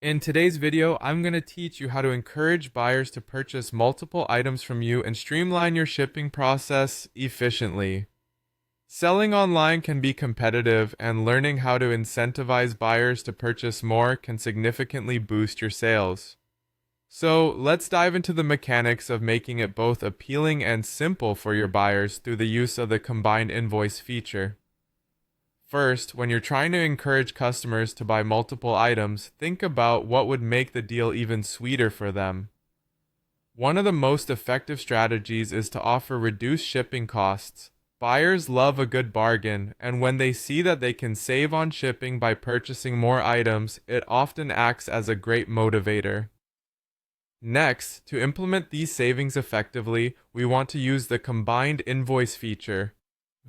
In today's video, I'm going to teach you how to encourage buyers to purchase multiple items from you and streamline your shipping process efficiently. Selling online can be competitive, and learning how to incentivize buyers to purchase more can significantly boost your sales. So, let's dive into the mechanics of making it both appealing and simple for your buyers through the use of the combined invoice feature. First, when you're trying to encourage customers to buy multiple items, think about what would make the deal even sweeter for them. One of the most effective strategies is to offer reduced shipping costs. Buyers love a good bargain, and when they see that they can save on shipping by purchasing more items, it often acts as a great motivator. Next, to implement these savings effectively, we want to use the combined invoice feature.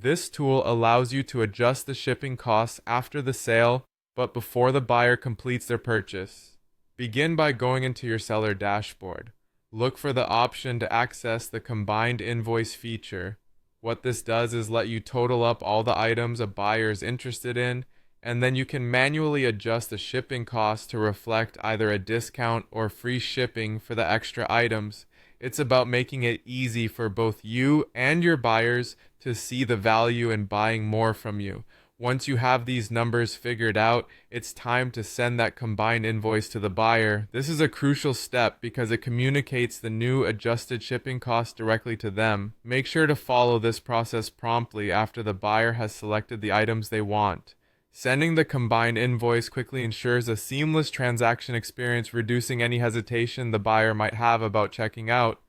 This tool allows you to adjust the shipping costs after the sale, but before the buyer completes their purchase. Begin by going into your seller dashboard. Look for the option to access the combined invoice feature. What this does is let you total up all the items a buyer is interested in, and then you can manually adjust the shipping cost to reflect either a discount or free shipping for the extra items. It's about making it easy for both you and your buyers to see the value in buying more from you. Once you have these numbers figured out, it's time to send that combined invoice to the buyer. This is a crucial step because it communicates the new adjusted shipping cost directly to them. Make sure to follow this process promptly after the buyer has selected the items they want. Sending the combined invoice quickly ensures a seamless transaction experience, reducing any hesitation the buyer might have about checking out.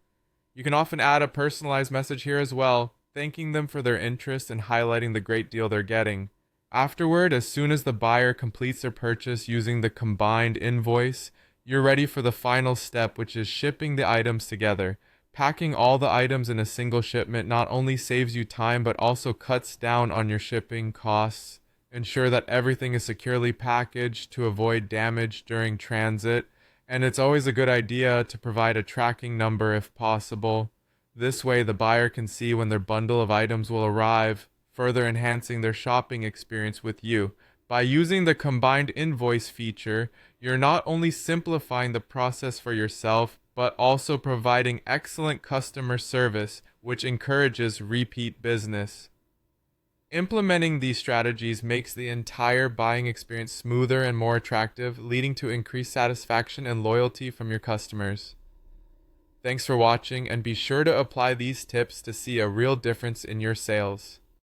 You can often add a personalized message here as well, thanking them for their interest and highlighting the great deal they're getting. Afterward, as soon as the buyer completes their purchase using the combined invoice, you're ready for the final step, which is shipping the items together. Packing all the items in a single shipment not only saves you time but also cuts down on your shipping costs. Ensure that everything is securely packaged to avoid damage during transit, and it's always a good idea to provide a tracking number if possible. This way, the buyer can see when their bundle of items will arrive, further enhancing their shopping experience with you. By using the combined invoice feature, you're not only simplifying the process for yourself, but also providing excellent customer service, which encourages repeat business. Implementing these strategies makes the entire buying experience smoother and more attractive, leading to increased satisfaction and loyalty from your customers. Thanks for watching, and be sure to apply these tips to see a real difference in your sales.